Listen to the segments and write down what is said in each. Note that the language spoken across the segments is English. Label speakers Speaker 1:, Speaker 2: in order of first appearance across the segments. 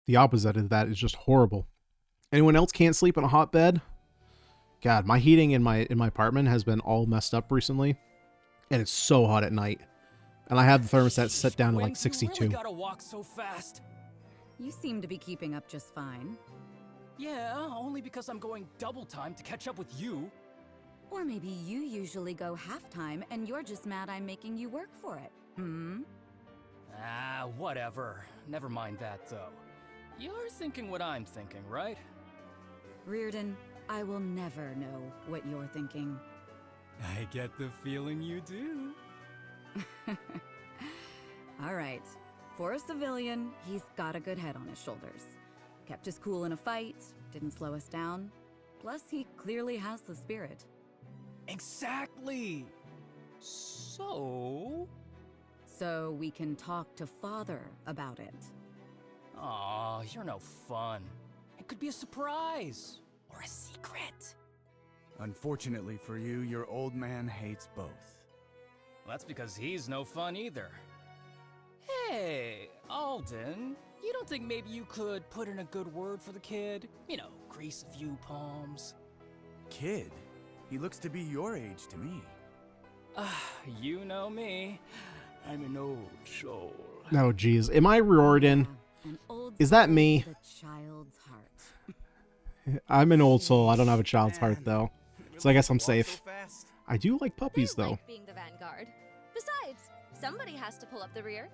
Speaker 1: The opposite of that is just horrible. Anyone else can't sleep in a hot bed? God, my heating in my apartment has been all messed up recently, and it's so hot at night. And I have the thermostat set down to like 62.
Speaker 2: You really gotta walk so fast.
Speaker 3: You seem to be keeping up just fine.
Speaker 2: Yeah, only because I'm going double time to catch up with you.
Speaker 3: Or maybe you usually go half time and you're just mad I'm making you work for it. Hmm?
Speaker 2: Ah, whatever. Never mind that, though. You're thinking what I'm thinking, right?
Speaker 3: Reardon, I will never know what you're thinking.
Speaker 2: I get the feeling you do.
Speaker 3: All right. For a civilian, he's got a good head on his shoulders. Kept his cool in a fight, didn't slow us down. Plus, he clearly has the spirit.
Speaker 2: Exactly! So
Speaker 3: we can talk to Father about it.
Speaker 2: Aw, you're no fun. It could be a surprise. Or a secret.
Speaker 4: Unfortunately for you, your old man hates both.
Speaker 2: Well, that's because he's no fun either. Hey, Alden, you don't think maybe you could put in a good word for the kid? You know, grease a few palms.
Speaker 4: Kid? He looks to be your age to me.
Speaker 2: You know me. I'm an old soul.
Speaker 1: Oh, geez. Am I Riordan?
Speaker 3: An old
Speaker 1: Is that
Speaker 3: soul
Speaker 1: me?
Speaker 3: with a child's heart.
Speaker 1: I'm an old soul. I don't have a child's heart, though. So I guess I'm safe.
Speaker 4: So fast?
Speaker 1: I do like puppies,
Speaker 5: They
Speaker 1: though.
Speaker 5: like being the vanguard. Besides, somebody has to pull up the rear.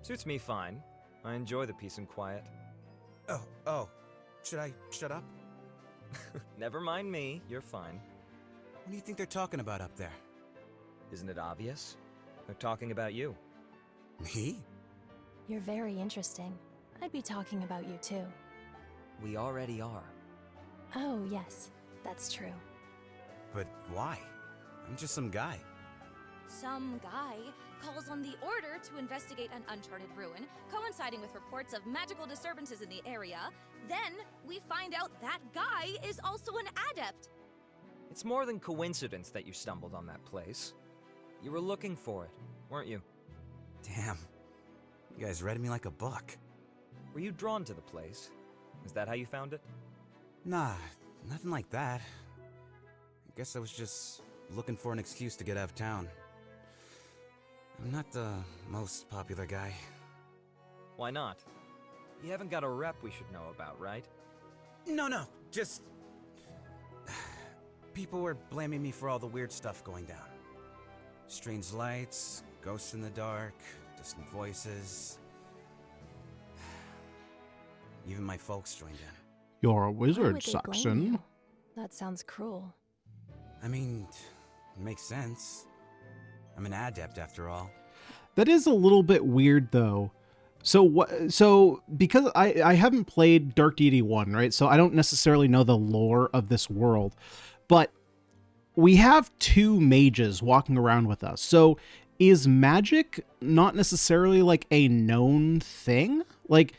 Speaker 6: Suits me fine. I enjoy the peace and quiet.
Speaker 7: Oh. Should I shut up?
Speaker 6: Never mind me, you're fine.
Speaker 7: What do you think they're talking about up there?
Speaker 6: Isn't it obvious? They're talking about you.
Speaker 7: Me?
Speaker 8: You're very interesting. I'd be talking about you too.
Speaker 6: We already are.
Speaker 8: Oh, yes, that's true.
Speaker 7: But why? I'm just some guy.
Speaker 5: Some guy calls on the Order to investigate an uncharted ruin, coinciding with reports of magical disturbances in the area. Then, we find out that guy is also an adept.
Speaker 6: It's more than coincidence that you stumbled on that place. You were looking for it, weren't you?
Speaker 7: Damn. You guys read me like a book.
Speaker 6: Were you drawn to the place? Is that how you found it?
Speaker 7: Nah, nothing like that. I guess I was just looking for an excuse to get out of town. I'm not the most popular guy.
Speaker 6: Why not? You haven't got a rep we should know about, right?
Speaker 7: No, just... People were blaming me for all the weird stuff going down. Strange lights, ghosts in the dark, distant voices. Even my folks joined in.
Speaker 1: You're a
Speaker 8: Why
Speaker 1: wizard,
Speaker 8: would they blame
Speaker 1: Saxon.
Speaker 8: you? That sounds cruel.
Speaker 7: I mean, it makes sense. I'm an adept after all.
Speaker 1: That is a little bit weird, though. So what? So because I haven't played Dark Deity 1, right? So I don't necessarily know the lore of this world, but we have two mages walking around with us. So is magic not necessarily like a known thing? Like,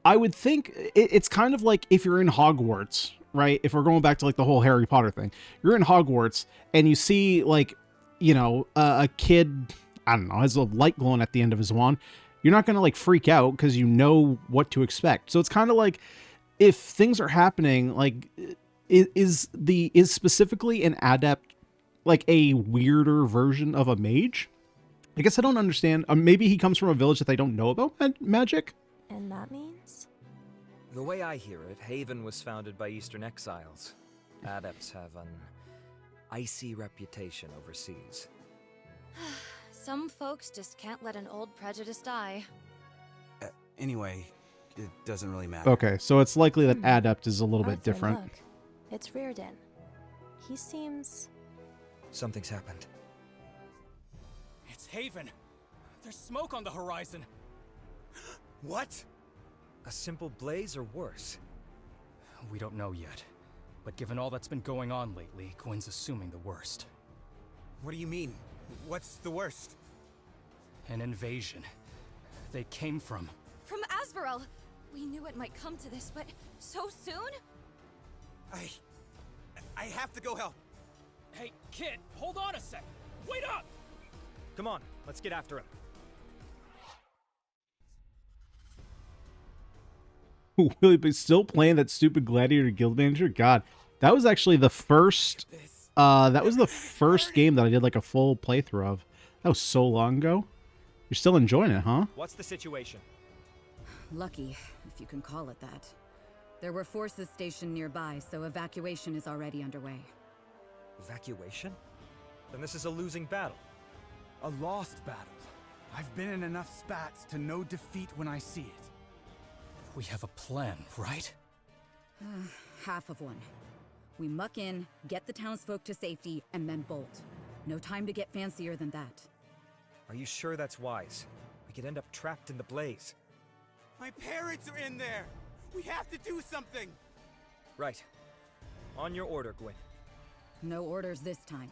Speaker 1: I would think it's kind of like if you're in Hogwarts, right? If we're going back to like the whole Harry Potter thing, you're in Hogwarts and you see like, you know, a kid, I don't know, has a light glowing at the end of his wand. You're not going to like freak out because you know what to expect. So it's kind of like if things are happening, like is specifically an adept like a weirder version of a mage? I guess I don't understand. Maybe he comes from a village that they don't know about magic.
Speaker 8: And that means?
Speaker 6: The way I hear it, Haven was founded by Eastern exiles. Adepts have an icy reputation overseas.
Speaker 5: Some folks just can't let an old prejudice die.
Speaker 7: Anyway, it doesn't really matter.
Speaker 1: Okay, so it's likely that adept is a little bit
Speaker 8: Arthur,
Speaker 1: different.
Speaker 8: Look, it's Reardon. He seems...
Speaker 6: Something's happened.
Speaker 2: It's Haven. There's smoke on the horizon.
Speaker 7: What?
Speaker 6: A simple blaze or worse?
Speaker 2: We don't know yet. But given all that's been going on lately, Gwen's assuming the worst.
Speaker 7: What do you mean? What's the worst?
Speaker 2: An invasion. They came from...
Speaker 5: From Asverell! We knew it might come to this, but so soon?
Speaker 7: I have to go help.
Speaker 2: Hey, kid, hold on a sec! Wait up!
Speaker 6: Come on, let's get after him.
Speaker 1: Willie, but still playing that stupid Gladiator Guild Manager? God, that was actually the first, that was the first game that I did like a full playthrough of. That was so long ago. You're still enjoying it, huh?
Speaker 6: What's the situation?
Speaker 3: Lucky, if you can call it that. There were forces stationed nearby, so evacuation is already underway.
Speaker 6: Evacuation? Then this is a losing battle.
Speaker 4: A lost battle. I've been in enough spats to know defeat when I see it.
Speaker 2: We have a plan, right?
Speaker 3: Half of one. We muck in, get the townsfolk to safety, and then bolt. No time to get fancier than that.
Speaker 6: Are you sure that's wise? We could end up trapped in the blaze.
Speaker 7: My parents are in there! We have to do something!
Speaker 6: Right. On your order, Gwyn.
Speaker 3: No orders this time.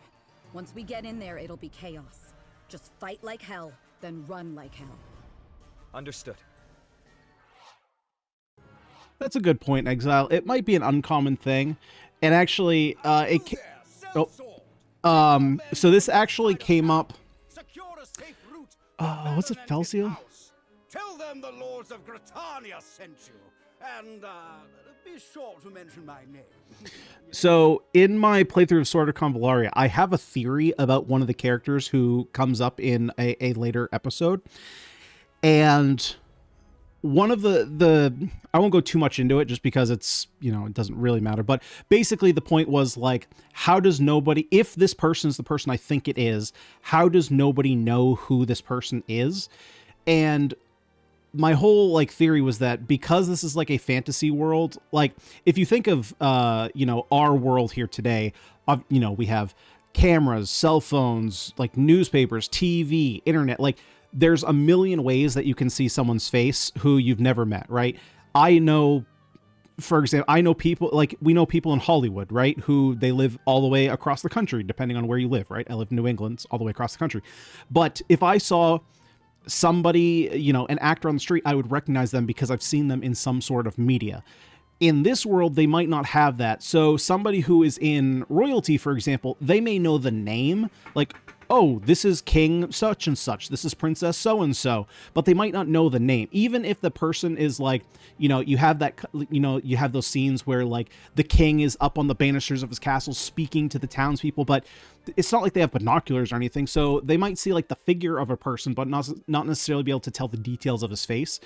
Speaker 3: Once we get in there, it'll be chaos. Just fight like hell, then run like hell.
Speaker 6: Understood.
Speaker 1: That's a good point, Exile. It might be an uncommon thing. And actually, so this actually came up. What's it, Felseal?
Speaker 4: Tell them the lords of Gritania sent you, and be sure to mention my name.
Speaker 1: So in my playthrough of Sword of Convallaria, I have a theory about one of the characters who comes up in a later episode. And one of the I won't go too much into it just because it's, it doesn't really matter. But basically the point was like, how does nobody, if this person is the person I think it is, how does nobody know who this person is? And my whole theory was that because this is like a fantasy world, like if you think of, our world here today, we have cameras, cell phones, like newspapers, TV, internet, like there's a million ways that you can see someone's face who you've never met, right? I know, for example, we know people in Hollywood, right? Who they live all the way across the country, depending on where you live, right? I live in New England, it's all the way across the country. But if I saw somebody, an actor on the street, I would recognize them because I've seen them in some sort of media. In this world, they might not have that. So somebody who is in royalty, for example, they may know the name, like, oh, this is King such and such, this is Princess so-and-so, but they might not know the name. Even if the person is like, you have that, you have those scenes where like the king is up on the banisters of his castle speaking to the townspeople, but it's not like they have binoculars or anything. So they might see like the figure of a person, but not necessarily be able to tell the details of his face.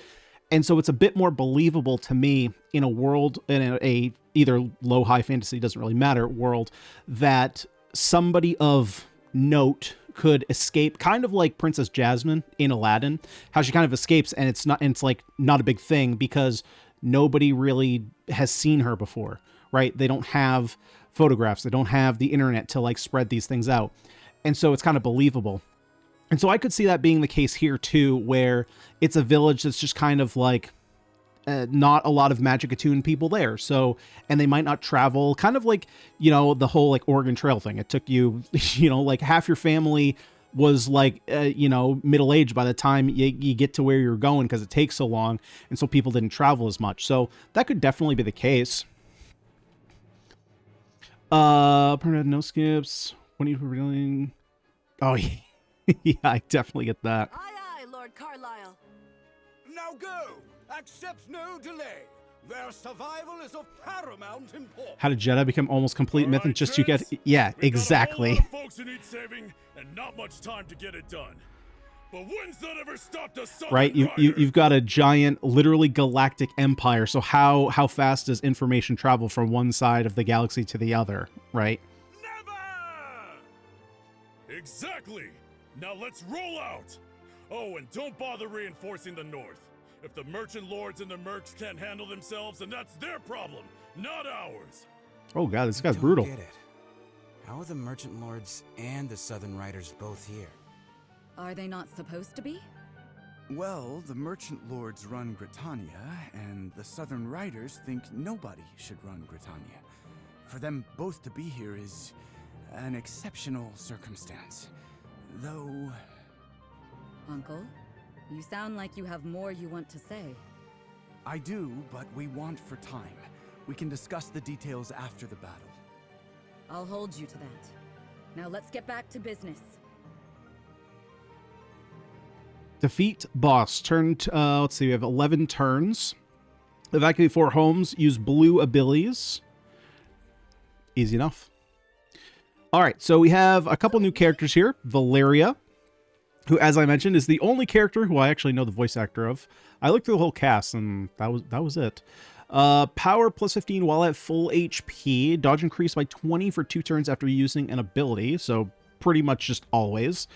Speaker 1: And so it's a bit more believable to me in a world, in a either low, high fantasy, doesn't really matter, world, that somebody of note could escape, kind of like Princess Jasmine in Aladdin, how she kind of escapes and it's like not a big thing because nobody really has seen her before, right? They don't have photographs. They don't have the internet to like spread these things out. And so it's kind of believable. And so I could see that being the case here too, where it's a village that's just kind of like not a lot of magic attuned people there. So, and they might not travel, kind of like, the whole like Oregon Trail thing. It took you, like half your family was like, middle-aged by the time you get to where you're going because it takes so long. And so people didn't travel as much. So that could definitely be the case. Permanent no skips. When are you revealing? Oh, yeah. Yeah, I definitely get that.
Speaker 9: Aye, aye, Lord Carlisle.
Speaker 4: Now go! Accept no delay. Their survival is of paramount importance.
Speaker 1: How did Jedi become almost complete myth and just to get... Yeah, exactly.
Speaker 10: We got a whole lot of folks who need saving and not much time to get it done. But when's that ever stopped us?
Speaker 1: Right, you've got a giant, literally galactic empire. So how fast does information travel from one side of the galaxy to the other, right?
Speaker 10: Never! Exactly. Now let's roll out. Oh, and don't bother reinforcing the north. If the merchant lords and the mercs can't handle themselves, then that's their problem, not ours.
Speaker 1: Oh god, this guy's brutal.
Speaker 7: Get it. How are the merchant lords and the southern riders both here?
Speaker 3: Are they not supposed to be?
Speaker 4: Well, the merchant lords run Gritania, and the southern riders think nobody should run Gritania. For them both to be here is an exceptional circumstance. Though...
Speaker 3: Uncle, you sound like you have more you want to say.
Speaker 4: I do, but we want for time. We can discuss the details after the battle.
Speaker 3: I'll hold you to that. Now let's get back to business.
Speaker 1: Defeat boss. Let's see, we have 11 turns. Evacuate 4 homes. Use blue abilities. Easy enough. All right, so we have a couple new characters here. Valeria, who, as I mentioned, is the only character who I actually know the voice actor of. I looked through the whole cast, and that was it. Power plus 15 while at full HP. Dodge increased by 20 for 2 turns after using an ability, so pretty much just always.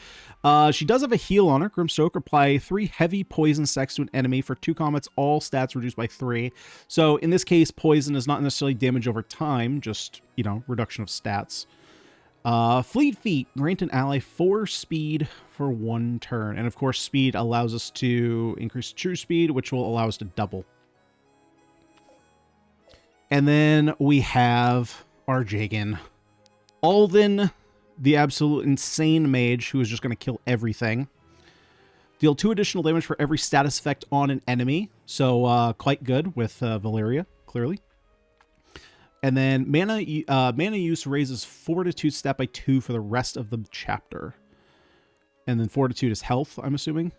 Speaker 1: She does have a heal on her. Grimstroke. Apply 3 heavy poison stacks to an enemy for 2 combats, all stats reduced by 3. So in this case, poison is not necessarily damage over time, just, you know, reduction of stats. Fleet Feet. Grant an ally 4 speed for 1 turn. And of course, speed allows us to increase true speed, which will allow us to double. And then we have our Jagan. Alden, the absolute insane mage who is just going to kill everything. Deal 2 additional damage for every status effect on an enemy. So quite good with Valeria, clearly. And then mana use raises Fortitude stat by 2 for the rest of the chapter. And then Fortitude is health, I'm assuming.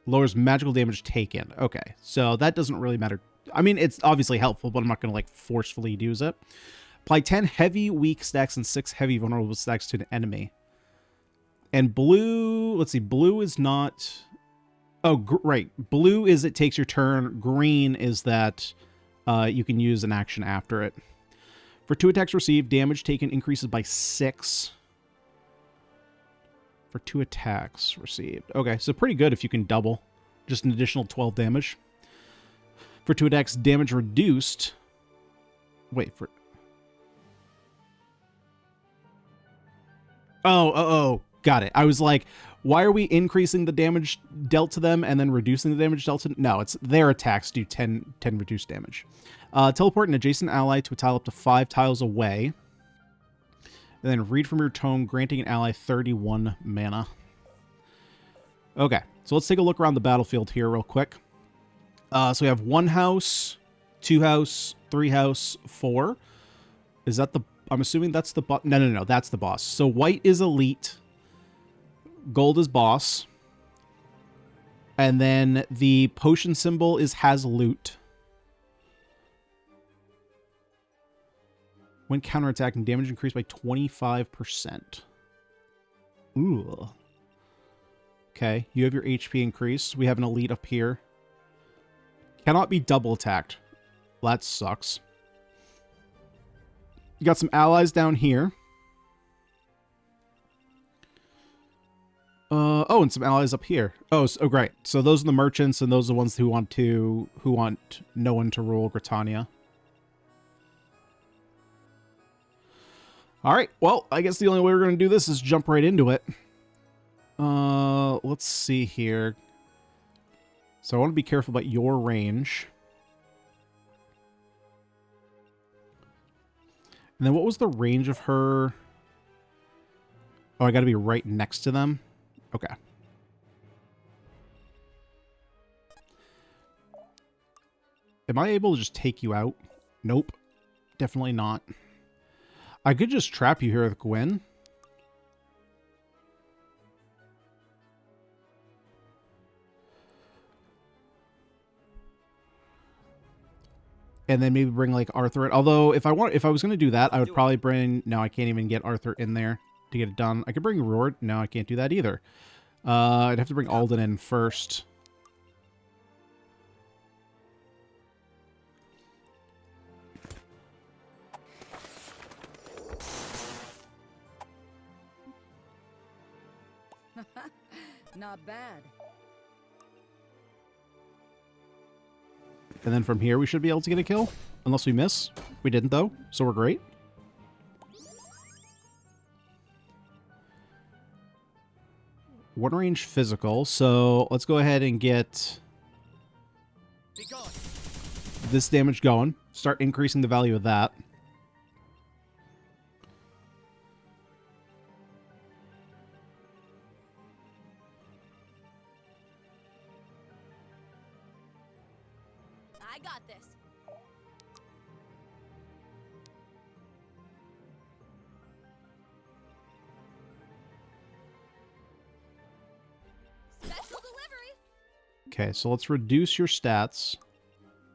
Speaker 1: Lowers magical damage taken. Okay, so that doesn't really matter. I mean, it's obviously helpful, but I'm not going to, like, forcefully use it. Apply 10 heavy weak stacks and 6 heavy vulnerable stacks to an enemy. And blue, let's see, blue is not... Oh, right. Blue is it takes your turn. Green is that you can use an action after it. For 2 attacks received, damage taken increases by 6. For 2 attacks received. Okay, so pretty good if you can double. Just an additional 12 damage. For 2 attacks, damage reduced. Wait, for... Oh, got it. I was like, why are we increasing the damage dealt to them and then reducing the damage dealt to... No, it's their attacks do 10 reduced damage. Teleport an adjacent ally to a tile up to 5 tiles away. And then read from your tome, granting an ally 31 mana. Okay, so let's take a look around the battlefield here real quick. So we have 1 house, 2 house, 3 house, 4. Is that the... I'm assuming that's the boss. No, that's the boss. So white is elite. Gold is boss. And then the potion symbol is has loot. When counterattacking, damage increased by 25%. Ooh. Okay, you have your HP increased. We have an elite up here. Cannot be double attacked. Well, that sucks. You got some allies down here. Oh, and some allies up here. Oh, great. So those are the merchants, and those are the ones who want no one to rule Britannia. All right. Well, I guess the only way we're going to do this is jump right into it. Let's see here. So I want to be careful about your range. And then what was the range of her? Oh, I got to be right next to them. Okay. Am I able to just take you out? Nope. Definitely not. I could just trap you here with Gwen. And then maybe bring like Arthur in. Although if I was going to do that, I would probably bring... No, I can't even get Arthur in there to get it done. I could bring Rord. No, I can't do that either. I'd have to bring Alden in first.
Speaker 3: Not bad.
Speaker 1: And then from here, we should be able to get a kill. Unless we miss. We didn't, though. So we're great. One range physical. So let's go ahead and get this damage going. Start increasing the value of that.
Speaker 5: I got this. Special delivery.
Speaker 1: Okay, so let's reduce your stats.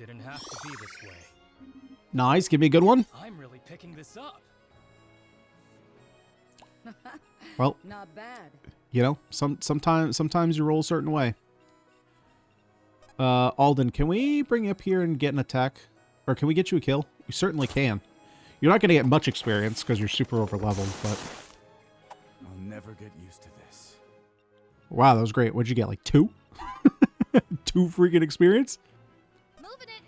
Speaker 2: Didn't have to be this way.
Speaker 1: Nice. Give me a good one.
Speaker 2: I'm really picking this up.
Speaker 1: Well,
Speaker 3: Not bad.
Speaker 1: you know, sometimes you roll a certain way. Alden, can we bring you up here and get an attack? Or can we get you a kill? You certainly can. You're not going to get much experience because you're super over-leveled, but...
Speaker 4: I'll never get used to this.
Speaker 1: Wow, that was great. What'd you get, like 2? 2 freaking experience?
Speaker 5: Moving it.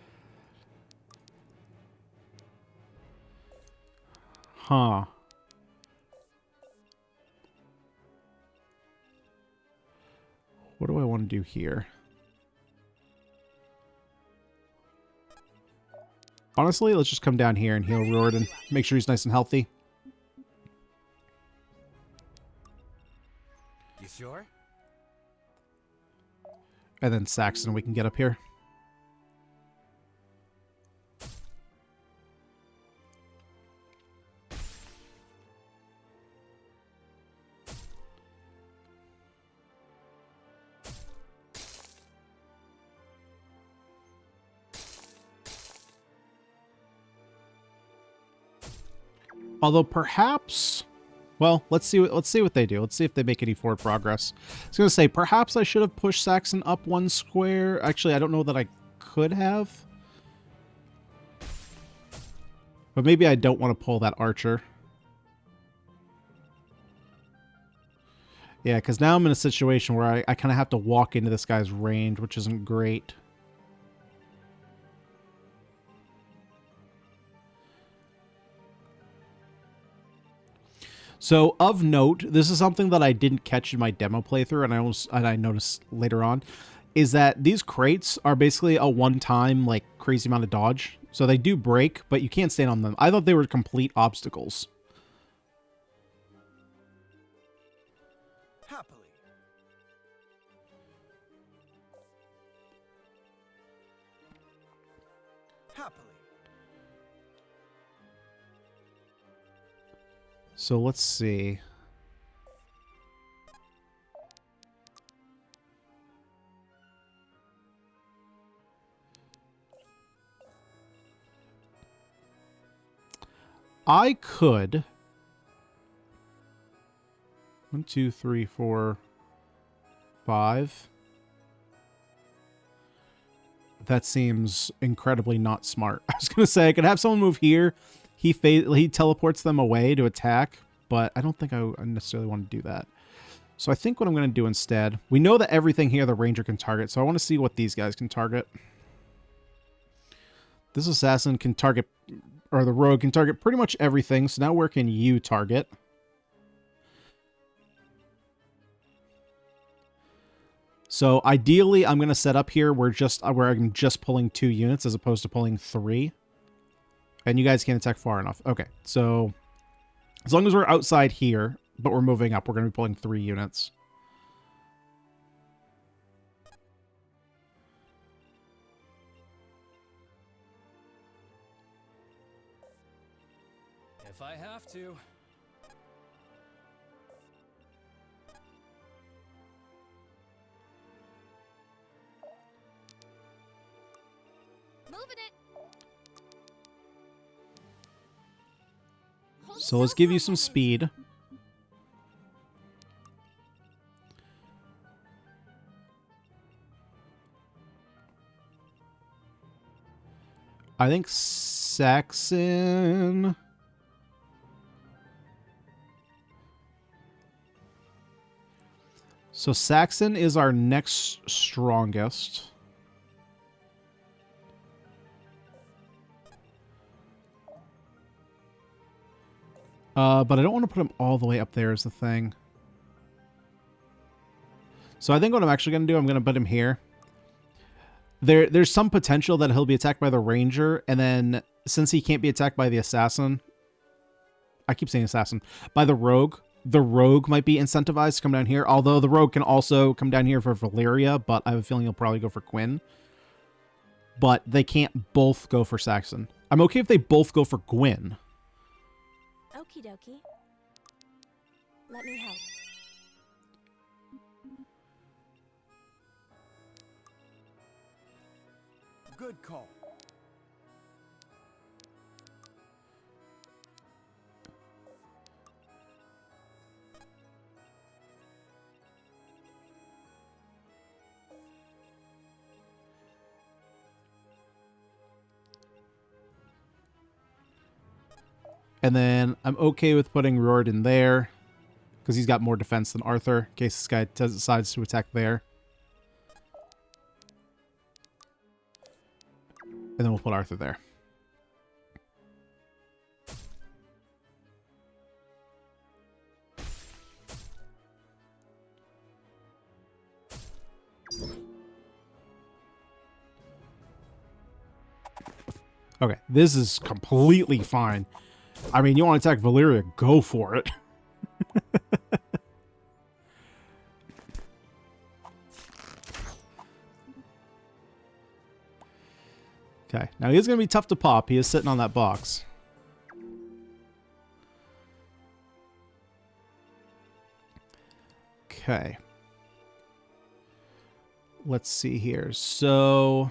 Speaker 1: Huh. What do I want to do here? Honestly, let's just come down here and heal Riordan. Make sure he's nice and healthy.
Speaker 7: You sure?
Speaker 1: And then Saxon, we can get up here. Although perhaps, well, let's see what they do. Let's see if they make any forward progress. I was gonna say perhaps I should have pushed Saxon up 1 square. Actually, I don't know that I could have. But maybe I don't want to pull that archer. Yeah, because now I'm in a situation where I kind of have to walk into this guy's range, which isn't great. So, of note, this is something that I didn't catch in my demo playthrough, and I noticed later on, is that these crates are basically a one-time, like, crazy amount of dodge. So they do break, but you can't stand on them. I thought they were complete obstacles.
Speaker 4: Happily. Happily.
Speaker 1: So let's see. I could. 1, 2, 3, 4, 5. That seems incredibly not smart. I was going to say I could have someone move here. He teleports them away to attack, but I don't think I necessarily want to do that. So I think what I'm going to do instead, we know that everything here the ranger can target, so I want to see what these guys can target. This assassin can target, or the rogue can target pretty much everything, so now where can you target? So ideally, I'm going to set up here where I'm just pulling 2 units as opposed to pulling 3. And you guys can't attack far enough. Okay, so as long as we're outside here, but we're moving up, we're going to be pulling 3 units.
Speaker 2: If I have to.
Speaker 5: Moving it.
Speaker 1: So let's give you some speed. I think Saxon... So Saxon is our next strongest. But I don't want to put him all the way up there is the thing. So I think what I'm actually going to do, I'm going to put him here. There's some potential that he'll be attacked by the ranger, and then since he can't be attacked by the assassin, I keep saying assassin, by the rogue might be incentivized to come down here, although the rogue can also come down here for Valeria, but I have a feeling he'll probably go for Quinn. But they can't both go for Saxon. I'm okay if they both go for Gwyn.
Speaker 8: Okie dokie. Let me help.
Speaker 4: Good call.
Speaker 1: And then I'm okay with putting Rord in there because he's got more defense than Arthur in case this guy decides to attack there. And then we'll put Arthur there. Okay, this is completely fine. I mean, you want to attack Valyria, go for it. Okay, now he's going to be tough to pop. He is sitting on that box. Okay. Let's see here. So...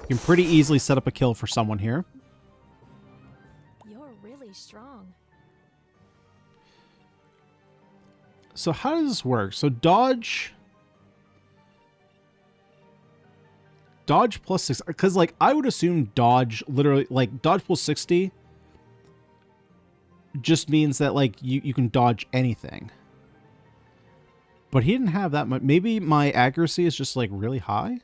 Speaker 1: you can pretty easily set up a kill for someone here.
Speaker 8: You're really strong.
Speaker 1: So how does this work? So dodge plus 6, because like I would assume dodge literally like dodge plus 60 just means that like you can dodge anything. But he didn't have that much. Maybe my accuracy is just like really high.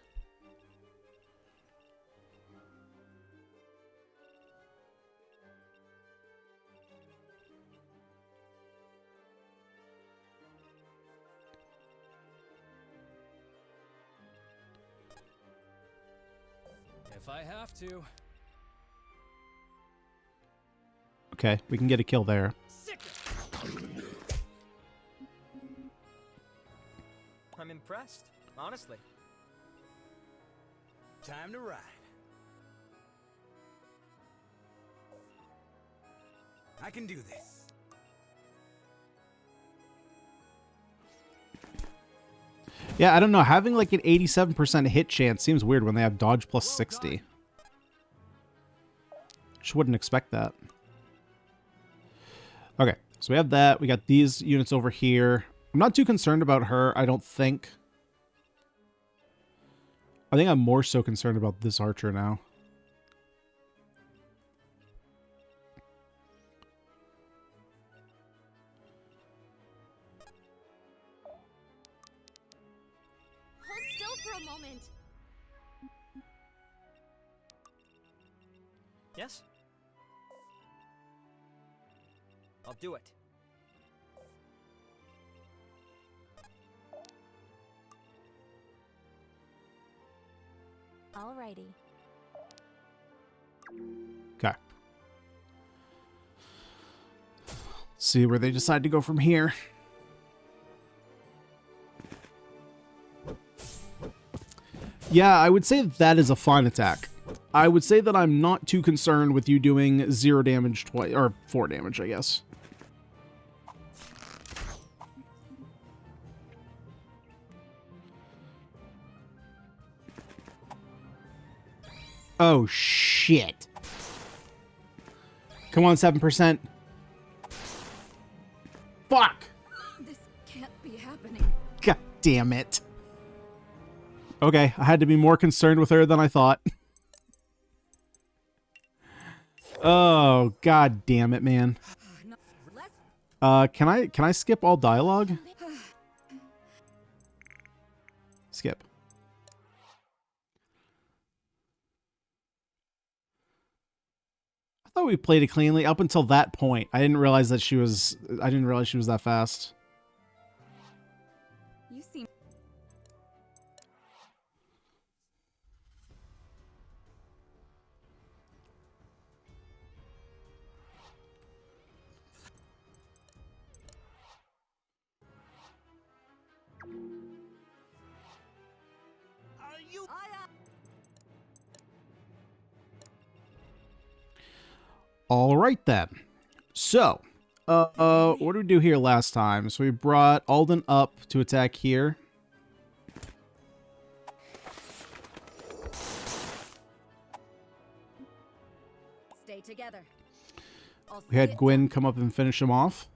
Speaker 2: If I have to.
Speaker 1: Okay, we can get a kill there.
Speaker 6: I'm impressed, honestly.
Speaker 7: Time to ride. I can do this.
Speaker 1: Yeah, I don't know. Having like an 87% hit chance seems weird when they have dodge plus 60. Just wouldn't expect that. Okay, so we have that. We got these units over here. I'm not too concerned about her, I don't think. I think I'm more so concerned about this archer now.
Speaker 6: Yes? I'll do it.
Speaker 8: Alrighty.
Speaker 1: Okay. See where they decide to go from here. Yeah, I would say that is a fine attack. I would say that I'm not too concerned with you doing 0 damage twice, or 4 damage, I guess. Oh, shit. Come on, 7%. Fuck!
Speaker 3: This can't be happening.
Speaker 1: God damn it. Okay, I had to be more concerned with her than I thought. Oh, god damn it, man. Can I skip all dialogue? Skip. I thought we played it cleanly up until that point. I didn't realize she was that fast.
Speaker 3: You seem
Speaker 1: All right then. So, what did we do here last time? So we brought Alden up to attack here.
Speaker 3: stay together.
Speaker 1: We had Gwyn come up and finish him off.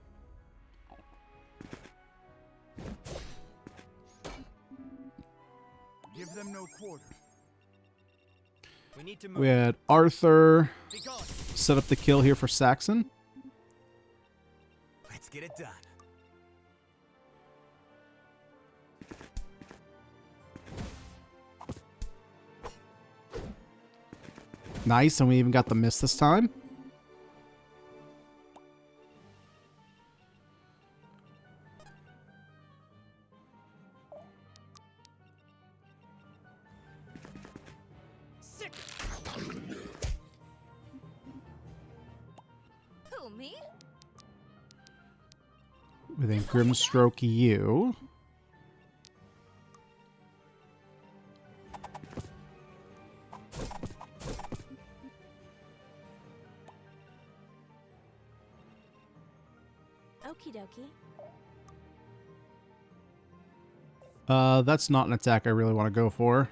Speaker 4: them no quarter.
Speaker 6: We need to move.
Speaker 1: We had Arthur
Speaker 6: Be gone.
Speaker 1: set up the kill here for Saxon.
Speaker 7: Let's get it done.
Speaker 1: Nice, and we even got the miss this time.
Speaker 5: Sick. Who, me?
Speaker 1: Within Grimstroke you.
Speaker 8: Okie dokie.
Speaker 1: That's not an attack I really want to go for.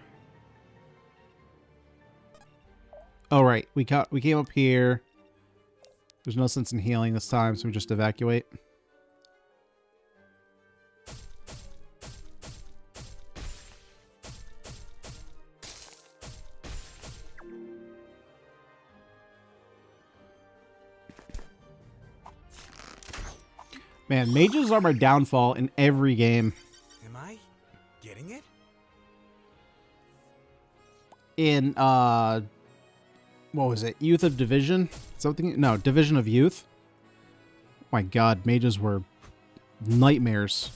Speaker 1: Oh, right. We came up here. There's no sense in healing this time, so we just evacuate. Man, mages are my downfall in every game.
Speaker 7: Am I getting it?
Speaker 1: In, what was it? Youth of Division? Something? No, Division of Youth. My god, mages were nightmares.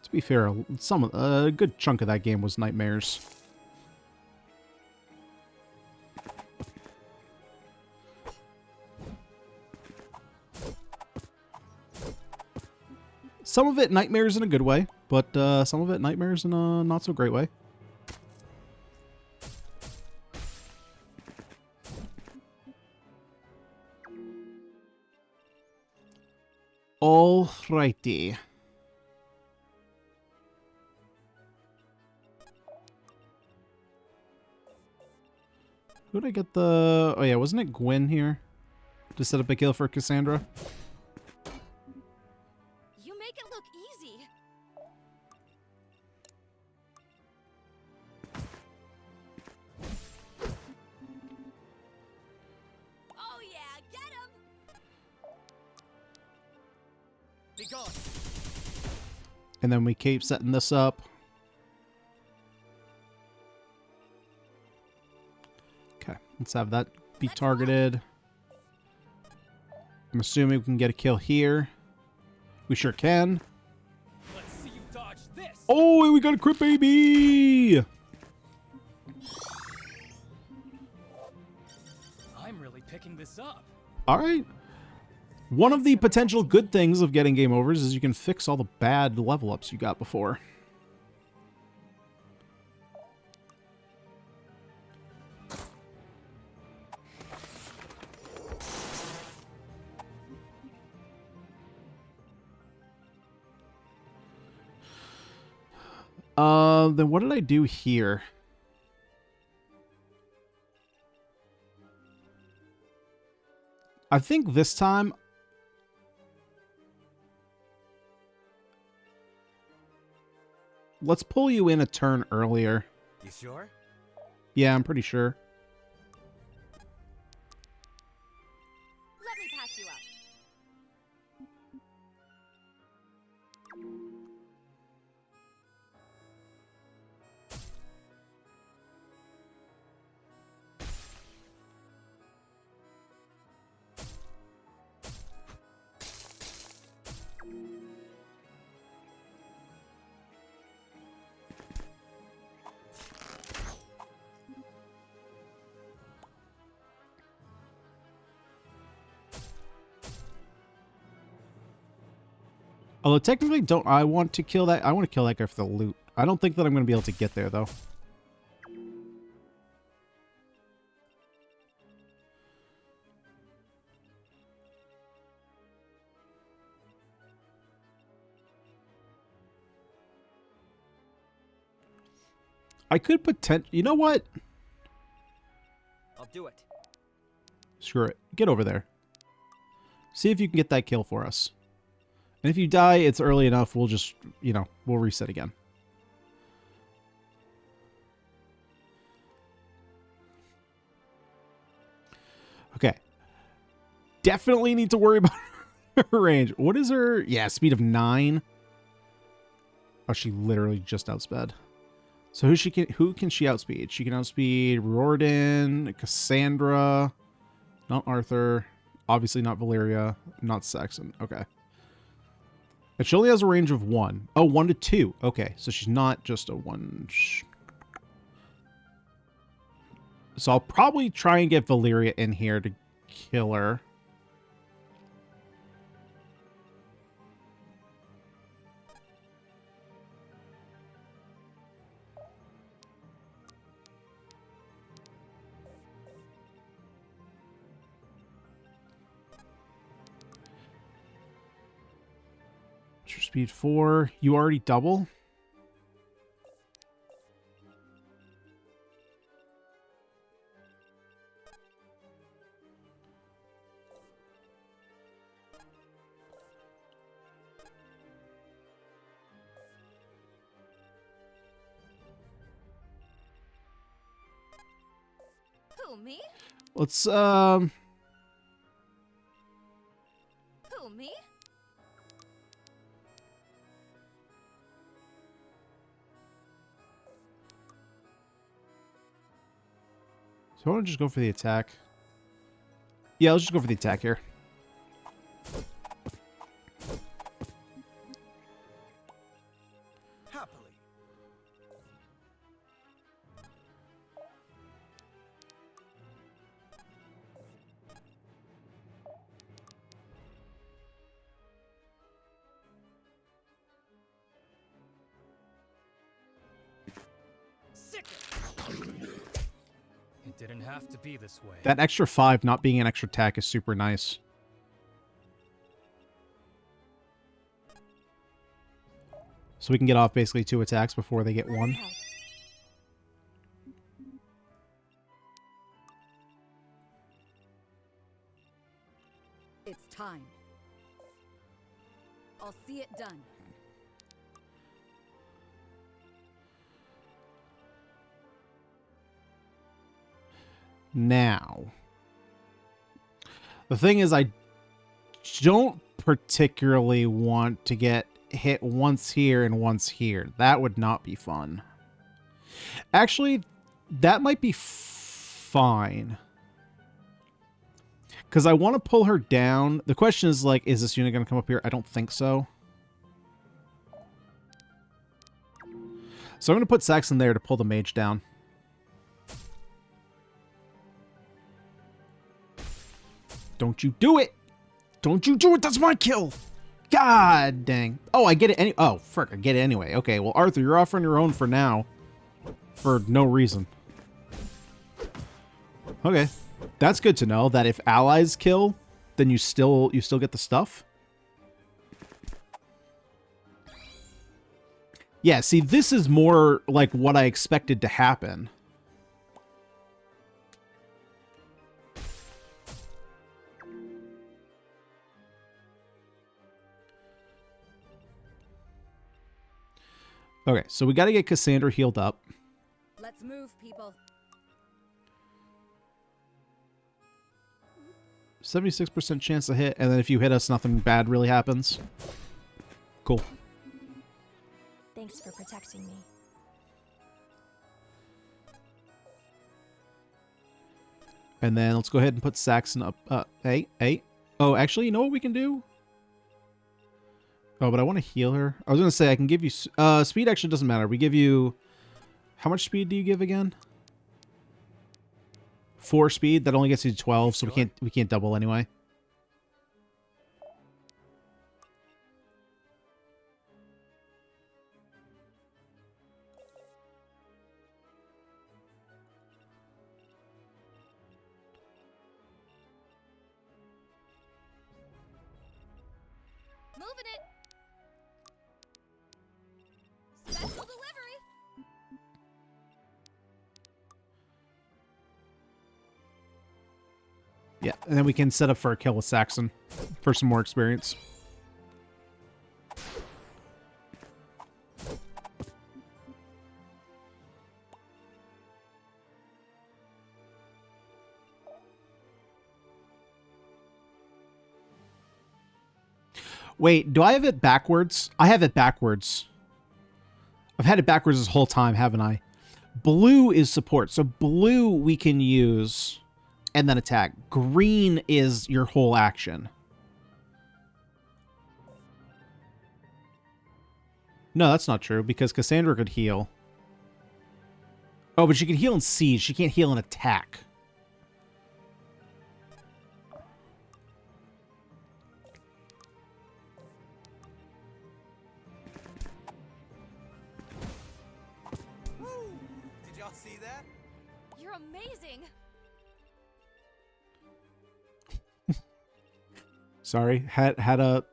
Speaker 1: To be fair, a good chunk of that game was nightmares. Some of it nightmares in a good way, but some of it nightmares in a not so great way. Alrighty. Who did I get the... Oh yeah, wasn't it Gwen here? To set up a kill for Cassandra?
Speaker 5: You make it look easy. Oh yeah, get him!
Speaker 6: Be gone.
Speaker 1: And then we keep setting this up. Okay, let's have that be targeted. I'm assuming we can get a kill here. We sure can.
Speaker 2: Let's see you dodge this.
Speaker 1: Oh, we got a crit, baby!
Speaker 2: I'm really picking this up.
Speaker 1: All right. One of the potential good things of getting game overs is you can fix all the bad level ups you got before. Then what did I do here? I think this time let's pull you in a turn earlier.
Speaker 7: You sure?
Speaker 1: Yeah, I'm pretty sure.
Speaker 5: Let me patch you up.
Speaker 1: Although technically don't I want to kill that? I want to kill that guy for the loot. I don't think that I'm going to be able to get there though. I could you know what?
Speaker 6: I'll do it.
Speaker 1: Screw it. Get over there. See if you can get that kill for us. And if you die, it's early enough. We'll just, we'll reset again. definitely need to worry about her range. What is her? Yeah, speed of 9. Oh, she literally just outsped. So who can she outspeed? She can outspeed Riordan, Cassandra, not Arthur, obviously not Valeria, not Saxon. Okay. And she only has a range of 1. Oh, 1 to 2. Okay, so she's not just a 1. So I'll probably try and get Valeria in here to kill her. What's your speed 4? You already double?
Speaker 5: Who, me?
Speaker 1: Let's
Speaker 5: Who, me?
Speaker 1: So I want to just go for the attack. Yeah, let's just go for the attack here.
Speaker 4: Happily.
Speaker 2: Sick it didn't have to be this way.
Speaker 1: That extra 5 not being an extra attack is super nice. So we can get off basically 2 attacks before they get 1.
Speaker 3: It's time. I'll see it done.
Speaker 1: Now, the thing is, I don't particularly want to get hit once here and once here. That would not be fun. Actually, that might be fine. Because I want to pull her down. The question is, like, is this unit going to come up here? I don't think so. So I'm going to put Saxon there to pull the mage down. Don't you do it! Don't you do it! That's my kill! God dang. Oh, I get it oh, frick, I get it anyway. Okay, well, Arthur, you're off on your own for now. For no reason. Okay. That's good to know, that if allies kill, then you still get the stuff. Yeah, see, this is more like what I expected to happen. Okay, so we got to get Cassandra healed up.
Speaker 3: Let's move, people.
Speaker 1: 76% chance to hit, and then if you hit us, nothing bad really happens. Cool.
Speaker 8: Thanks for protecting me.
Speaker 1: And then let's go ahead and put Saxon up. Hey. Oh, actually, you know what we can do? Oh, but I want to heal her. I was going to say, I can give you... speed actually doesn't matter. We give you... How much speed do you give again? 4 speed. That only gets you to 12, so we can't double anyway.
Speaker 5: Moving it. Special delivery.
Speaker 1: Yeah, and then we can set up for a kill with Saxon for some more experience. Wait, do I have it backwards? I have it backwards. I've had it backwards this whole time, haven't I? Blue is support. So blue we can use and then attack. Green is your whole action. No, that's not true, because Cassandra could heal. Oh, but she can heal in siege. She can't heal in attack.
Speaker 7: Did y'all see that?
Speaker 5: You're amazing.
Speaker 1: Sorry, had a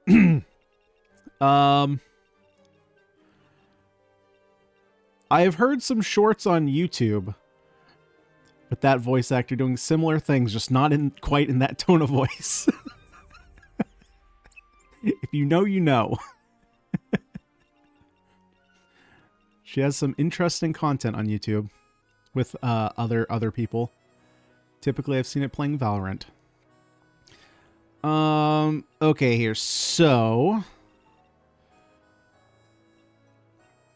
Speaker 1: I have heard some shorts on YouTube with that voice actor doing similar things, just not in quite in that tone of voice. If you know, you know. She has some interesting content on YouTube with other people. Typically, I've seen it playing Valorant. Okay, here. So,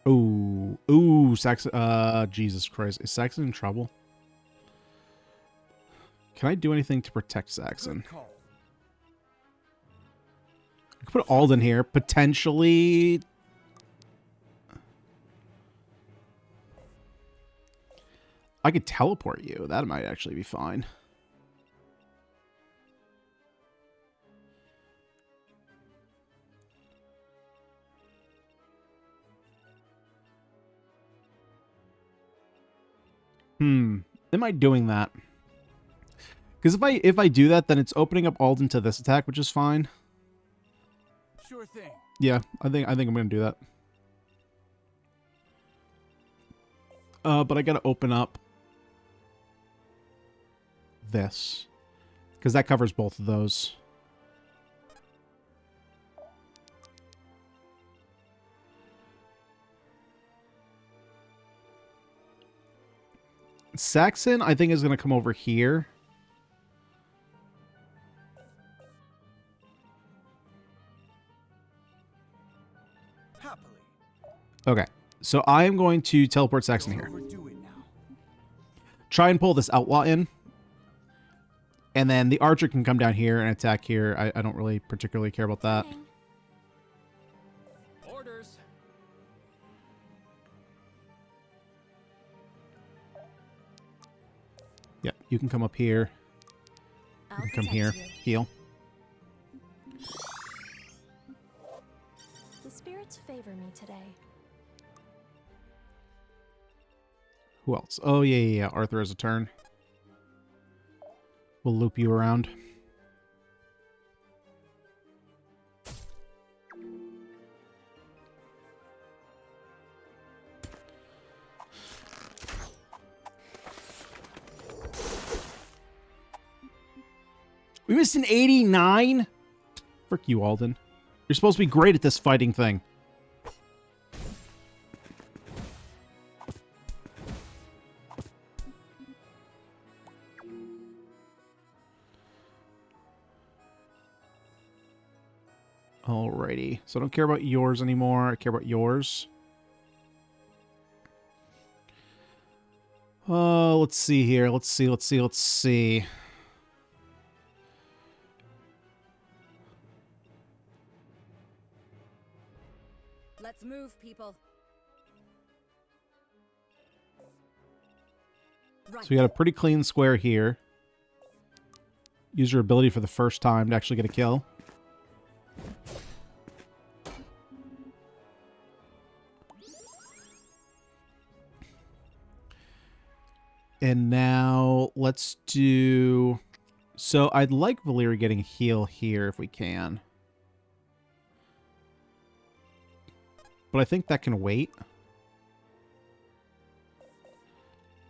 Speaker 1: ooh, Saxon. Jesus Christ, is Saxon in trouble? Can I do anything to protect Saxon? I could put Alden here, potentially. I could teleport you. That might actually be fine. Am I doing that? Because if I do that, then it's opening up Alden to this attack, which is fine.
Speaker 4: Sure thing.
Speaker 1: Yeah, I think I'm gonna do that. But I gotta open up this, because that covers both of those. Saxon, I think, is going to come over here.
Speaker 4: Happily.
Speaker 1: Okay, so I am going to teleport Saxon here. Try and pull this outlaw in. And then the archer can come down here and attack here. I don't really particularly care about that.
Speaker 2: Orders.
Speaker 1: Yep, you can come up here. You can come here. Heal.
Speaker 8: The spirits favor me today.
Speaker 1: Who else? Oh, yeah. Arthur has a turn. We'll loop you around. We missed an 89? Frick you, Alden. You're supposed to be great at this fighting thing. Alrighty. So I don't care about yours anymore. I care about yours. Let's see here. Let's see.
Speaker 3: Let's move, people. Right.
Speaker 1: So we got a pretty clean square here. Use your ability for the first time to actually get a kill. And now let's do... So I'd like Valyria getting heal here if we can. But I think that can wait.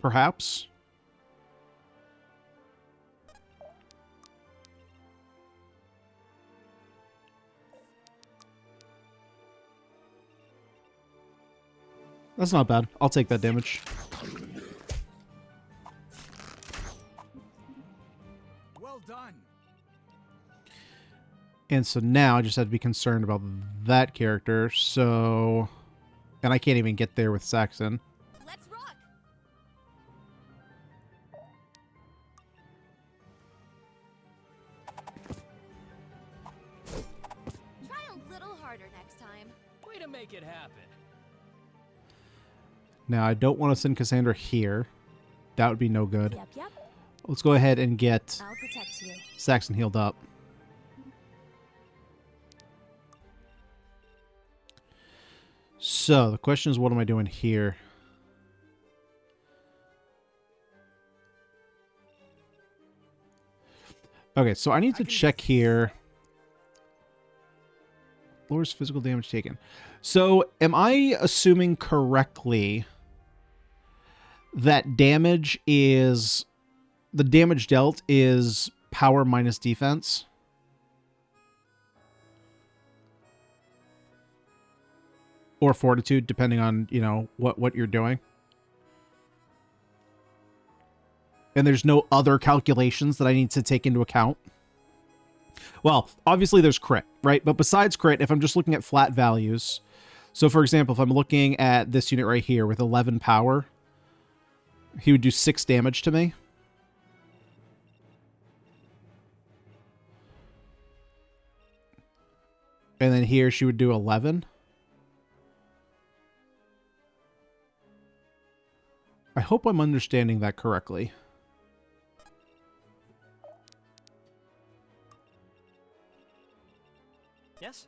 Speaker 1: Perhaps. That's not bad. I'll take that damage. And so now I just have to be concerned about that character. So, and I can't even get there with Saxon.
Speaker 5: Let's rock! Try a little harder next time.
Speaker 2: Way to make it happen.
Speaker 1: Now, I don't want to send Cassandra here. That would be no good.
Speaker 8: Yep, yep.
Speaker 1: Let's go ahead and get
Speaker 8: I'll protect you.
Speaker 1: Saxon healed up. So, the question is, what am I doing here? Okay, so I need to check here. Lowers physical damage taken. So, am I assuming correctly that damage is... the damage dealt is power minus defense? Or fortitude, depending on, you know, what you're doing. And there's no other calculations that I need to take into account. Well, obviously there's crit, right? But besides crit, if I'm just looking at flat values... So, for example, if I'm looking at this unit right here with 11 power, he would do 6 damage to me. And then here she would do 11. I hope I'm understanding that correctly.
Speaker 6: Yes?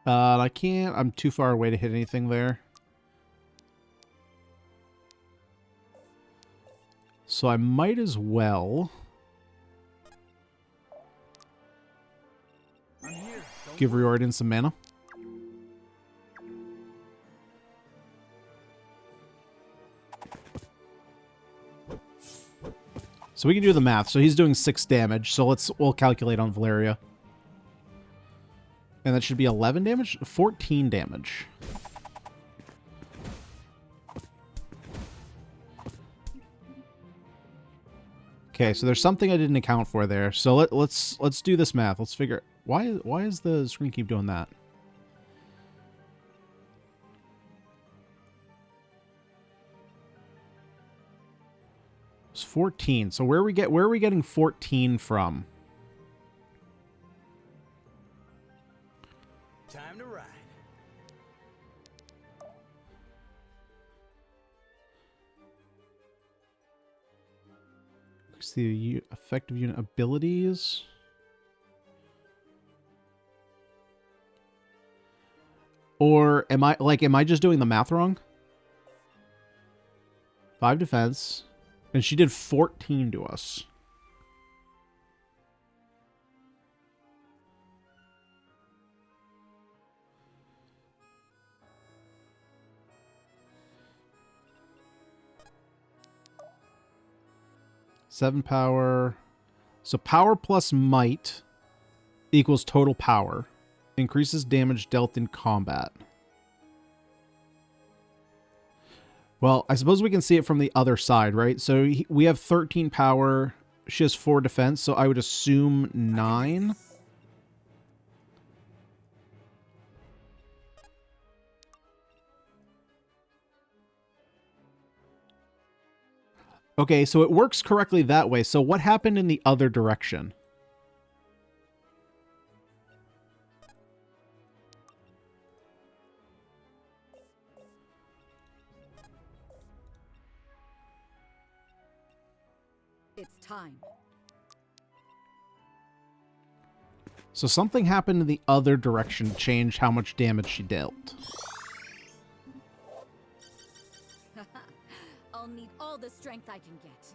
Speaker 1: I can't. I'm too far away to hit anything there. So I might as well give Riordan some mana. So we can do the math. So he's doing 6 damage. So we'll calculate on Valeria. And that should be 11 damage? 14 damage. Okay, so there's something I didn't account for there. So let's do this math. Let's figure why is the screen keep doing that? It's 14. So where are we getting 14 from?
Speaker 7: Time to ride.
Speaker 1: What's the effective unit abilities? Or am I just doing the math wrong? 5 defense. And she did 14 to us. Seven power. So power plus might equals total power. Increases damage dealt in combat. Well, I suppose we can see it from the other side, right? So we have 13 power. She has 4 defense, so I would assume 9. Okay, so it works correctly that way. So what happened in the other direction?
Speaker 3: It's time.
Speaker 1: So something happened in the other direction to change how much damage she dealt.
Speaker 3: I'll need all the strength I can get.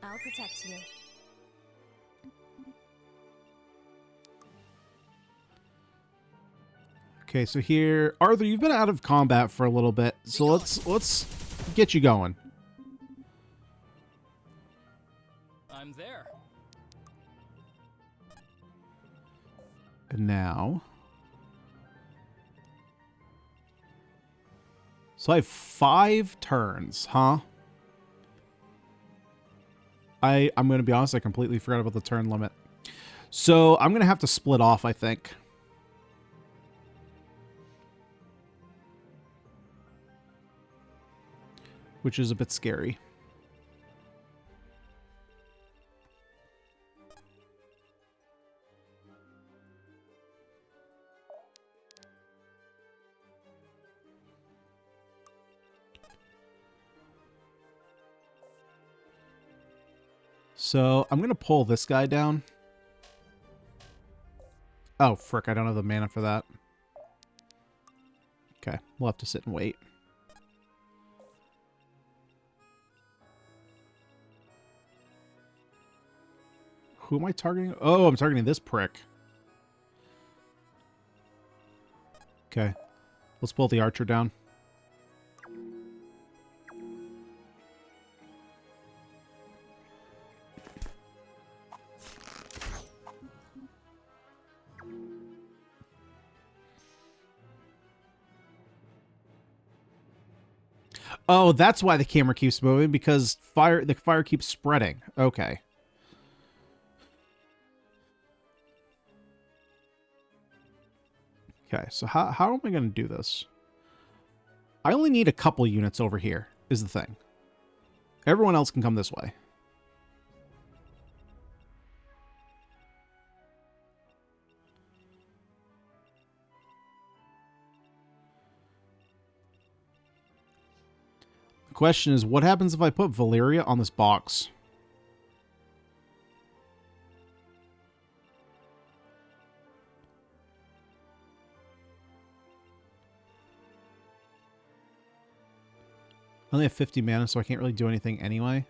Speaker 8: I'll protect you.
Speaker 1: Okay, so here, Arthur, you've been out of combat for a little bit, so let's get you going.
Speaker 2: I'm there.
Speaker 1: And now, So I have 5 turns, huh? I'm going to be honest, I completely forgot about the turn limit. So I'm going to have to split off, I think. Which is a bit scary. So I'm going to pull this guy down. Oh, frick, I don't have the mana for that. Okay, we'll have to sit and wait. Who am I targeting? Oh, I'm targeting this prick. Okay, let's pull the archer down. Oh, that's why the camera keeps moving, because the fire keeps spreading. Okay. Okay, so how am I going to do this? I only need a couple units over here, is the thing. Everyone else can come this way. The question is, what happens if I put Valeria on this box? I only have 50 mana, so I can't really do anything anyway.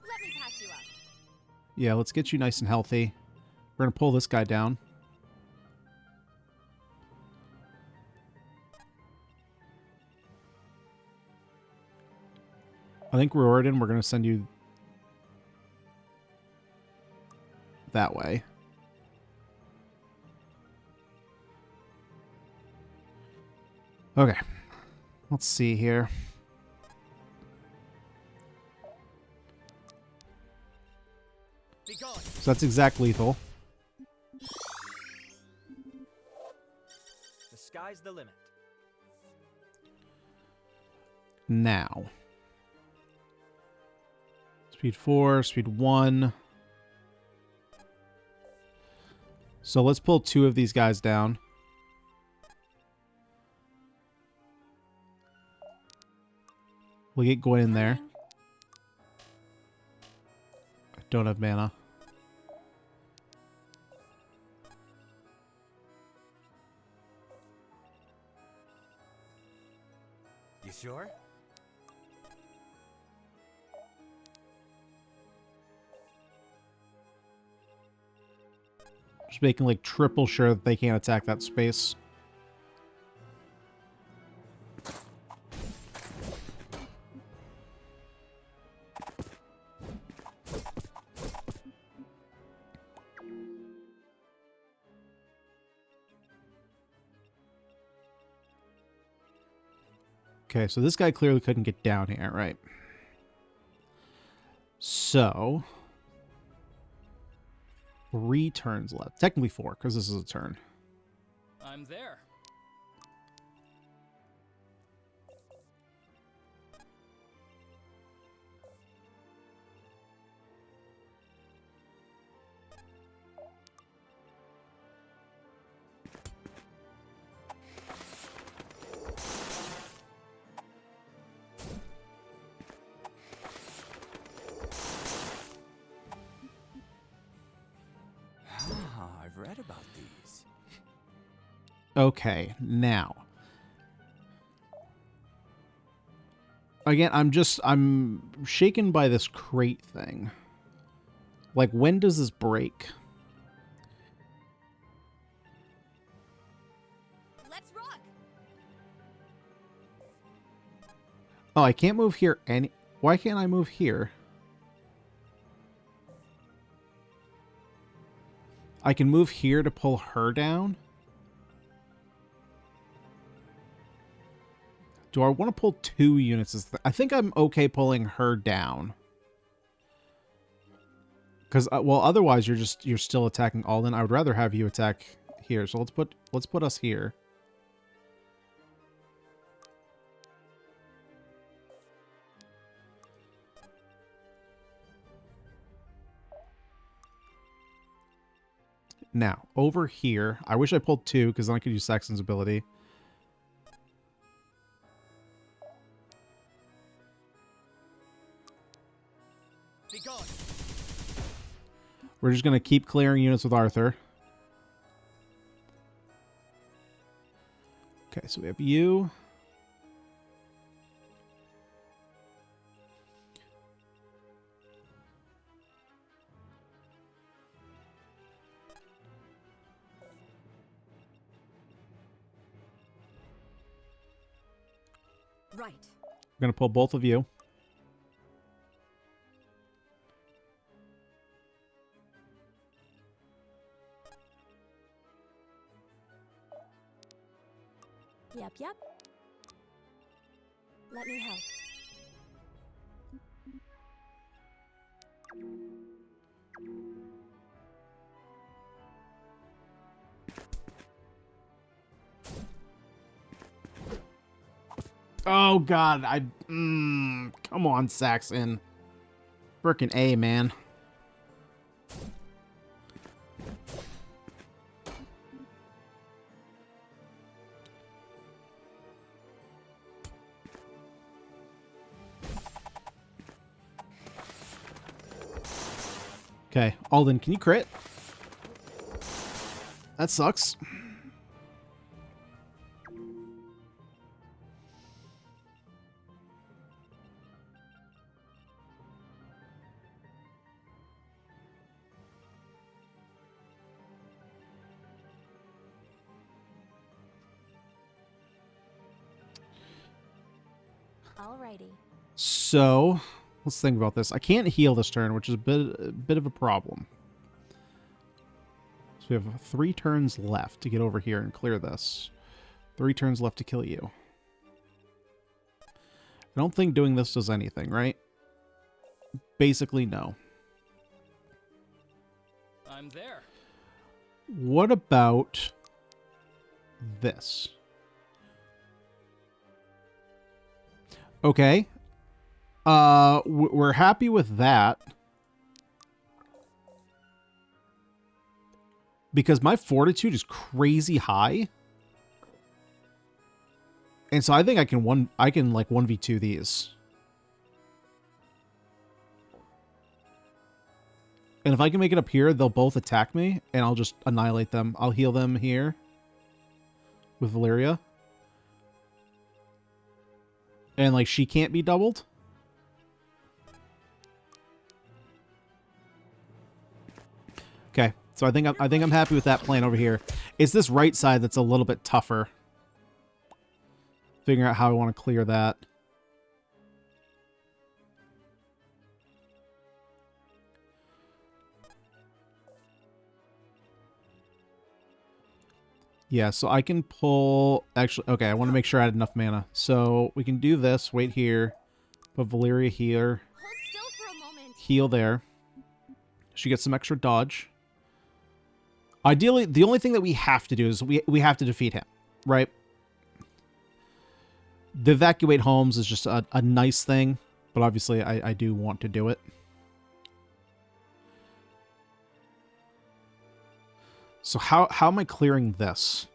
Speaker 5: Let me patch you up.
Speaker 1: Yeah, let's get you nice and healthy. We're going to pull this guy down. I think Riordan, we're going to send you that way. Okay. Let's see here. So that's exact lethal.
Speaker 6: The sky's the limit.
Speaker 1: Now. Speed 4, speed 1. So let's pull 2 of these guys down. We'll get Gwen in there. I don't have mana.
Speaker 7: You sure?
Speaker 1: Just making like triple sure that they can't attack that space. Okay, so this guy clearly couldn't get down here, right? So 3 turns left. Technically 4, because this is a turn.
Speaker 2: I'm there.
Speaker 4: I've read about these.
Speaker 1: Okay, now. Again, I'm shaken by this crate thing. Like, when does this break?
Speaker 5: Let's rock.
Speaker 1: Oh, I can't move here Why can't I move here? I can move here to pull her down. Do I want to pull 2 units? I think I'm okay pulling her down. Because, well, otherwise you're still attacking Alden. I would rather have you attack here. So let's put us here. Now, over here, I wish I pulled 2 because then I could use Saxon's ability.
Speaker 2: Be gone.
Speaker 1: We're just going to keep clearing units with Arthur. Okay, so we have you.
Speaker 3: Right.
Speaker 1: I'm going to pull both of you.
Speaker 8: Yep. Let me help.
Speaker 1: Oh, God. Come on, Saxon. Frickin' A, man. Okay, Alden, can you crit? That sucks.
Speaker 8: Alrighty.
Speaker 1: So, let's think about this. I can't heal this turn, which is a bit of a problem. So we have 3 turns left to get over here and clear this. 3 turns left to kill you. I don't think doing this does anything, right? Basically, no.
Speaker 2: I'm there.
Speaker 1: What about this? Okay. We're happy with that. Because my fortitude is crazy high. And so I think I can like 1v2 these. And if I can make it up here, they'll both attack me and I'll just annihilate them. I'll heal them here with Valeria. And like she can't be doubled. Okay, so I think I'm happy with that plan over here. It's this right side that's a little bit tougher. Figuring out how I want to clear that. Yeah, so I can pull... Actually, okay, I want to make sure I had enough mana. So we can do this, wait here, put Valeria here,
Speaker 5: Hold still for a moment.
Speaker 1: heal there. She gets some extra dodge. Ideally, the only thing that we have to do is we have to defeat him, right? The evacuate homes is just a nice thing, but obviously I do want to do it. So how am I clearing this?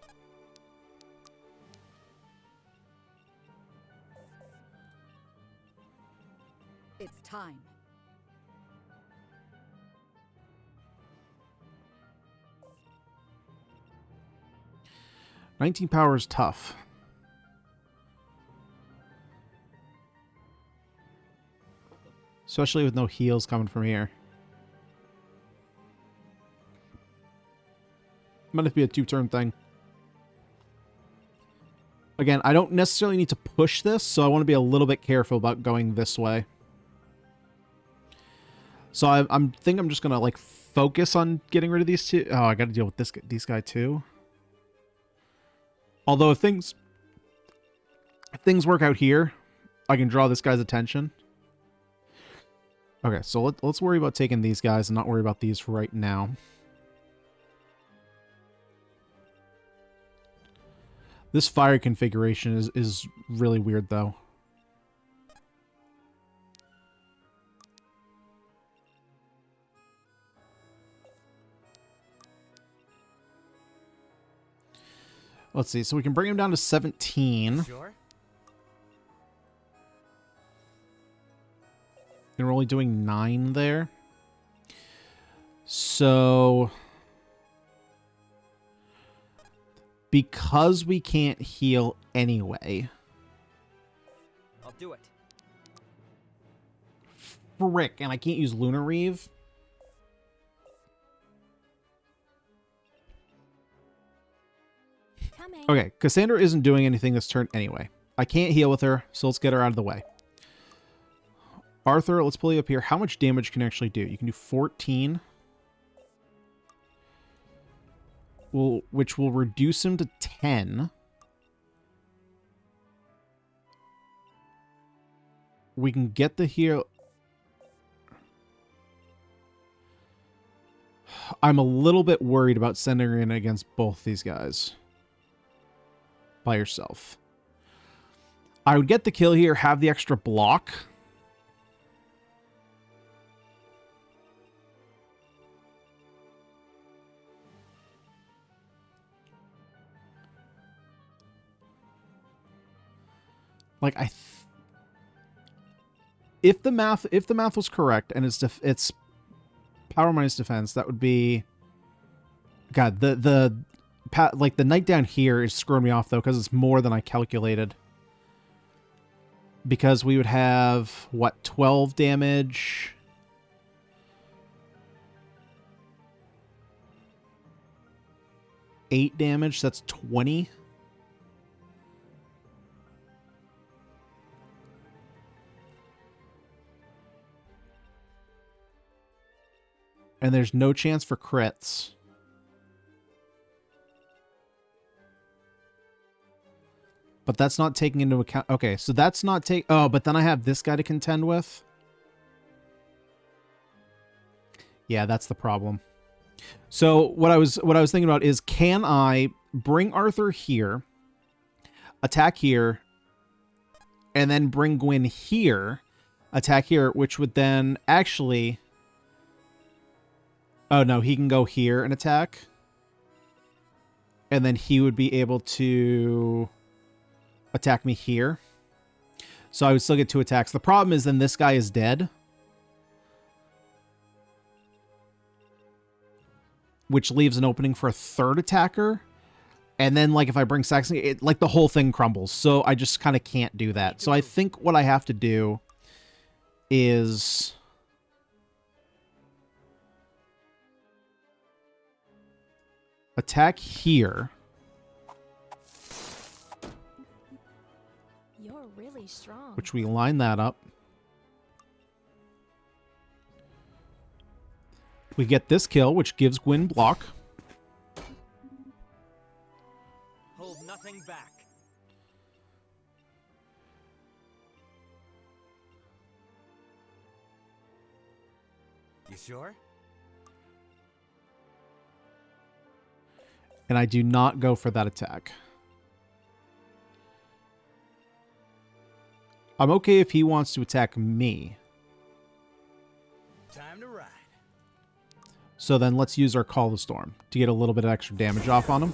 Speaker 3: It's time.
Speaker 1: "19 power is tough. Especially with no heals coming from here. Might have to be a 2-turn thing. Again, I don't necessarily need to push this, so I want to be a little bit careful about going this way. So I'm think I'm just gonna like focus on getting rid of these two. Oh, I got to deal with these guy too. Although if things work out here, I can draw this guy's attention. Okay, so let's worry about taking these guys and not worry about these right now. This fire configuration is really weird though. Let's see. So we can bring him down to 17.
Speaker 7: Sure.
Speaker 1: And we're only doing 9 there. So because we can't heal anyway.
Speaker 6: I'll do it.
Speaker 1: Frick, and I can't use Lunar Reeve.
Speaker 8: Coming.
Speaker 1: Okay, Cassandra isn't doing anything this turn anyway. I can't heal with her, so let's get her out of the way. Arthur, let's pull you up here. How much damage can you actually do? You can do 14. Which will reduce him to 10. We can get the heal. I'm a little bit worried about sending her in against both these guys. By yourself. I would get the kill here, have the extra block. Like if the math was correct and it's power minus defense, that would be God, the knight down here is screwing me off, though, because it's more than I calculated. Because we would have, what, 12 damage? Eight damage, that's 20. And there's no chance for crits. But that's not taking into account... Okay, so that's not take... Oh, but then I have this guy to contend with. Yeah, that's the problem. So what I was thinking about is, can I bring Arthur here, attack here, and then bring Gwyn here, attack here, which would then actually... Oh, no, he can go here and attack. And then he would be able to... attack me here. So I would still get 2 attacks. The problem is then this guy is dead. Which leaves an opening for a 3rd attacker. And then, like, if I bring Saxony, like, the whole thing crumbles. So I just kind of can't do that. So I think what I have to do is... attack here.
Speaker 8: You're really strong.
Speaker 1: Which we line that up. We get this kill, which gives Gwyn block.
Speaker 6: Hold nothing back.
Speaker 7: You sure?
Speaker 1: And I do not go for that attack. I'm okay if he wants to attack me.
Speaker 7: Time to ride.
Speaker 1: So then let's use our Call the Storm to get a little bit of extra damage off on him.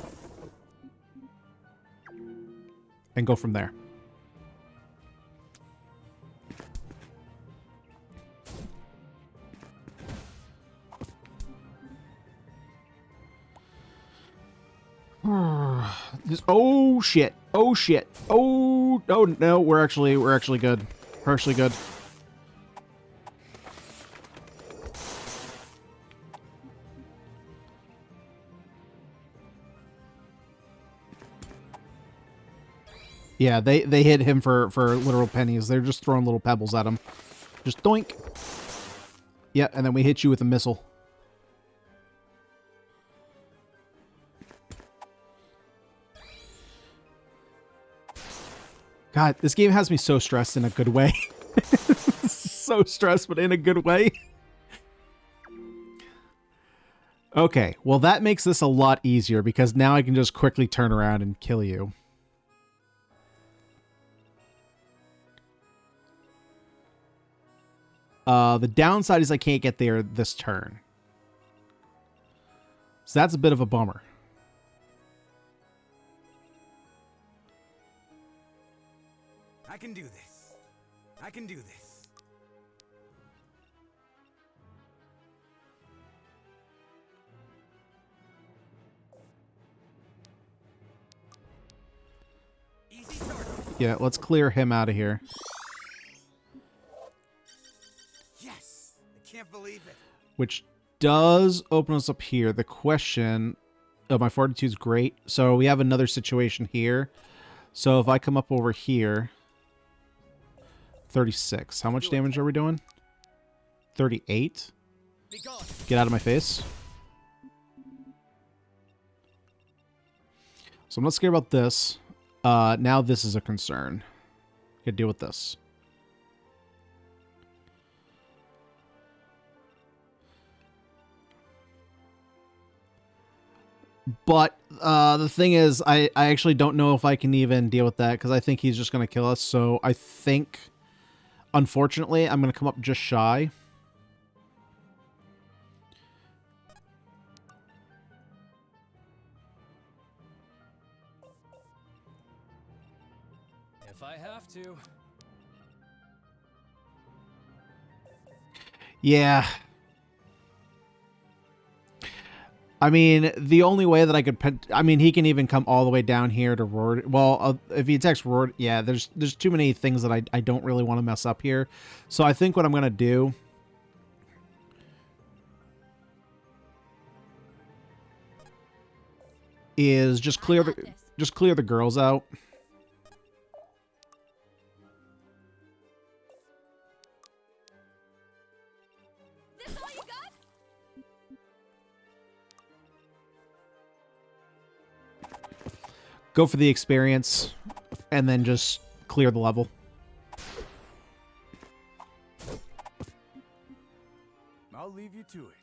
Speaker 1: And go from there. Oh shit. Oh shit. Oh no, we're actually good. We're actually good. Yeah, they hit him for literal pennies. They're just throwing little pebbles at him. Just doink. Yeah, and then we hit you with a missile. God, this game has me so stressed in a good way. So stressed, but in a good way. Okay, well that makes this a lot easier because now I can just quickly turn around and kill you. The downside is I can't get there this turn. So that's a bit of a bummer.
Speaker 7: I can do this. I can do this. Easy target.
Speaker 1: Yeah, let's clear him out of here.
Speaker 7: Yes! I can't believe it.
Speaker 1: Which does open us up here. The question... Oh, my fortitude's great. So we have another situation here. So if I come up over here... 36. How much damage are we doing? 38? Get out of my face. So I'm not scared about this. Now this is a concern. Gotta deal with this. But the thing is, I actually don't know if I can even deal with that because I think he's just going to kill us. So I think, unfortunately, I'm going to come up just shy.
Speaker 2: If I have to.
Speaker 1: Yeah. I mean, the only way that I could... I mean, he can even come all the way down here to Roar. Well, if he attacks Roar... Yeah, there's too many things that I don't really want to mess up here. So I think what I'm going to do... is just clear the girls out. Go for the experience, and then just clear the level.
Speaker 4: I'll leave you to it.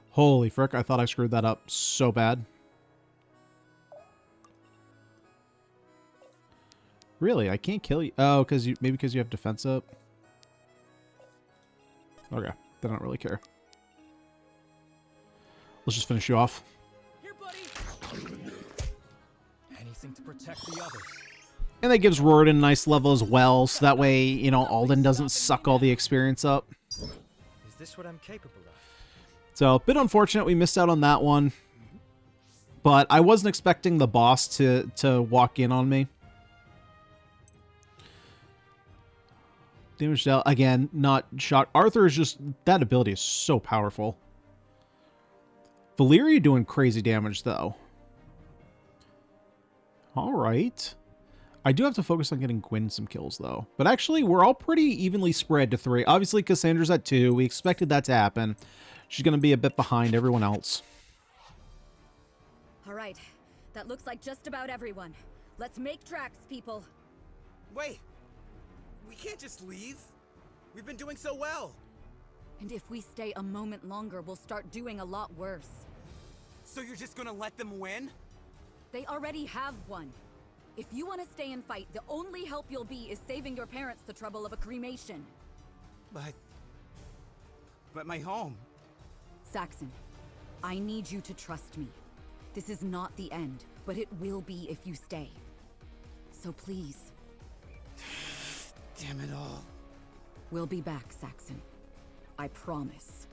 Speaker 1: Holy frick, I thought I screwed that up so bad. Really? I can't kill you? Oh, maybe because you have defense up? Okay, then I don't really care. Let's just finish you off.
Speaker 2: Here, buddy. Anything to protect the others.
Speaker 1: And that gives Roard a nice level as well, so that way, you know, Alden doesn't suck all the experience up.
Speaker 6: Is this what I'm capable of?
Speaker 1: So, a bit unfortunate we missed out on that one. But I wasn't expecting the boss to walk in on me. Damage dealt, again, not shot. Arthur is just... That ability is so powerful. Valyria doing crazy damage, though. Alright. I do have to focus on getting Gwyn some kills, though. But actually, we're all pretty evenly spread to 3. Obviously, Cassandra's at 2. We expected that to happen. She's going to be a bit behind everyone else.
Speaker 3: Alright, that looks like just about everyone. Let's make tracks, people.
Speaker 7: Wait! We can't just leave. We've been doing so well.
Speaker 3: And if we stay a moment longer, we'll start doing a lot worse.
Speaker 7: So you're just gonna let them win?
Speaker 3: They already have won. If you want to stay and fight, the only help you'll be is saving your parents the trouble of a cremation.
Speaker 7: But my home...
Speaker 3: Saxon, I need you to trust me. This is not the end, but it will be if you stay. So please.
Speaker 7: Damn it all.
Speaker 3: We'll be back, Saxon. I promise.